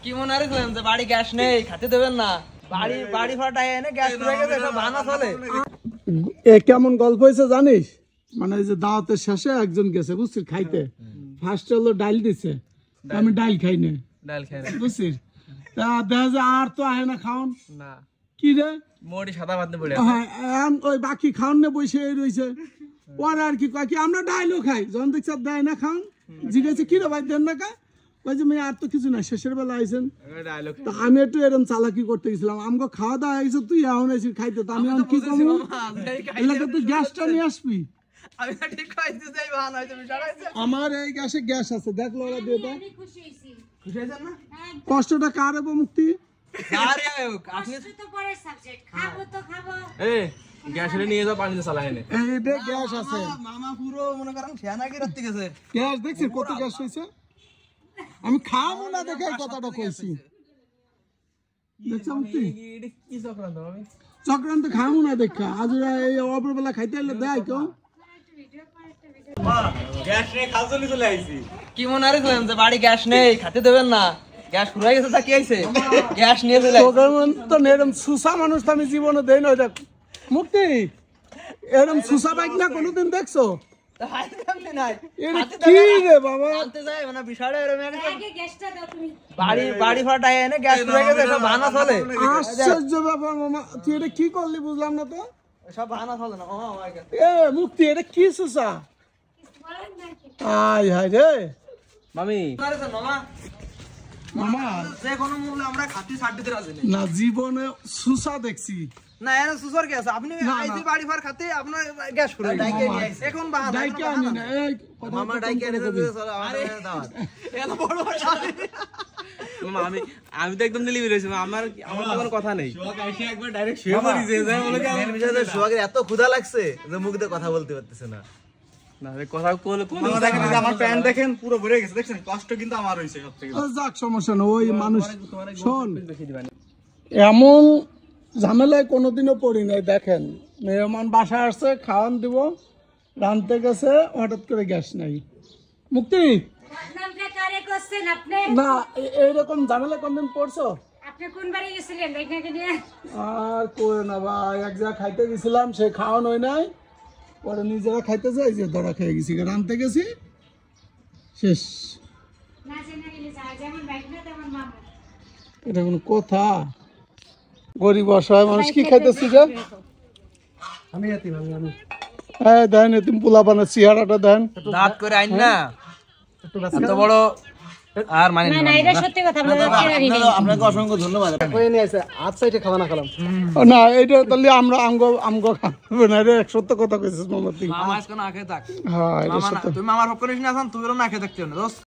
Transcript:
কি মনে রাখলেন যে বাড়ি গ্যাস নেই, খাতে দেবেন না? বাড়ি ফাটায় এনে গ্যাস পুড়ে গেছে, সব বাহানা চলে। কেমন গল্প হয়েছে জানিস? মানে যে দাওয়াতের শেষে একজন গেছে বুঝছিস খাইতে, ফার্স্ট হলো ডাল দিছে, আমি ডাল খাই না, বুঝছিস? তা দেখা যায় আর তো আহে না খাওন না, কি রে মোড়ি সাদা বাদ পড়ে হ্যাঁ ওই বাকি খাওন না বসে রয়েছে। ওর আর কি কয় কি আমরা ডাইলও খাই, যখন দেখছি দেয় না খাওন, জিজ্ঞাসা কি রে ভাই দেন না কা, ওই যে মেয়ে আর তো কিছু না, শেষের বেলা আইসেন। তো আমি একটু এরকম চালাকি করতে গেছিলাম, আমাকে খাওয়া দাওয়া হয়েছে, তুই এখন আইসিস খাইতে, তো আমি এখন কি করবো? এলাকা তুই গ্যাসটা নিয়ে আসবি, আমার এই গ্যাসে গ্যাস আছে, দেখলো ওরা দিয়ে দাও। কষ্টটা কার হবো মুক্তি? গ্যাস নিয়ে যাও, পানিতে চালায় নে। এইটা গ্যাস আছে, মামা পুরো মনে করেন খেয়ানাকি রাখতে গেছে। গ্যাস দেখছিস কত গ্যাস হয়েছে? আমি খাবো না দেখে এই কথাটা কইছি, দেখছো মুক্তি? চক্রান্ত খাবো না দেখা, আজ এই অপরবেলা খাইতে এলে দেয় কেউ। কি মনে রাখলেন যে বাড়ি গ্যাস নেই, খাতে দেবেন না? গ্যাস ফুরাই গেছে, তা কি হয়েছে? গ্যাস নিয়ে চলে তো এরকম সুসা মানুষ তো আমি জীবনে দেই না। দেখ মুক্তি, এরকম সুসা বাইক না কোনোদিন দেখছো? বাড়ি ফাটায় এনে গ্যাস পুড়ে গেছে, সব বাহানা চলে। আশ্চর্য ব্যাপার মামা, তুই এটা কি করলি বুঝলাম না তো। সব বাহানা চলে না এ মুক্তি, এটা কি সুসা? আয় হায় রে মামি, মামা যে কোনো মূল্যে আমরা খাতি ছাড় দিতে রাজি নেই। না, জীবনে সুসা দেখছি না, এর সুসর গ্যাস আপনি আইতে বাড়ি ফার খাতে আপনার গ্যাস ফুরাই গেছে। এখন বাহানা ডাইকে আনি না, এই মামা ডাইকে এনে দিতে চলো আমাদের দাওয়াত। এত বড় মামা, আমি তো একদম ডেলিভারি হইছে, আমার তো কোনো কথা নেই। সোহাগ আইছে একবার ডাইরেক্ট শুয়ে পড়িছে, যাই বলে কি মেন বিষয় যে সোহাগের এত ক্ষুধা লাগছে যে মুখ দিয়ে কথা বলতে পারতেছে না। না রে কথা কোন দেখেন, আমার প্যান্ট দেখেন পুরো ভরে গেছে, দেখছেন? কষ্ট কিন্তু আমার হইছে সবথেকে। যাক সমস্যা না, ওই মানুষ শোন, এমন ঝামেলায় কোনোদিনও পড়ি নাই। দেখেন মেহমান বাসায় আসছে, খাওয়ান দিব, রাঁধতে গেছে, হঠাৎ করে গ্যাস নাই। মুক্তি না, এইরকম ঝামেলা কোনদিন পড়ছো? আর কই না ভাই, এক জায়গায় খাইতে গেছিলাম, সে খাওয়ান হয় নাই, পরে নিজেরা খাইতে যাই যে ধরা খেয়ে গেছি, রাঁধতে গেছি, শেষ। এটা কোনো কথা? গরিব অসহায় মানুষ কি খাইতেছি যে? হ্যাঁ দেন, তুমি পোলা বানার চেহারাটা দেন, দাঁত করে আইন না, এত বড় আর মানে না, এটা সত্যি কথা। আপনাকে অসংখ্য ধন্যবাদ। কই নিয়ে আইছে আজ সাইডে খাওয়া না খেলাম না, এটা তাহলে আমরা আমগো খাবো না রে, সত্য কথা কইছিস মামা তুই। মামা আজকে না খেয়ে থাক। হ্যাঁ এটা সত্য। তুমি মামার হক করিস না, তুই না খেয়ে থাকতে না দোস্ত।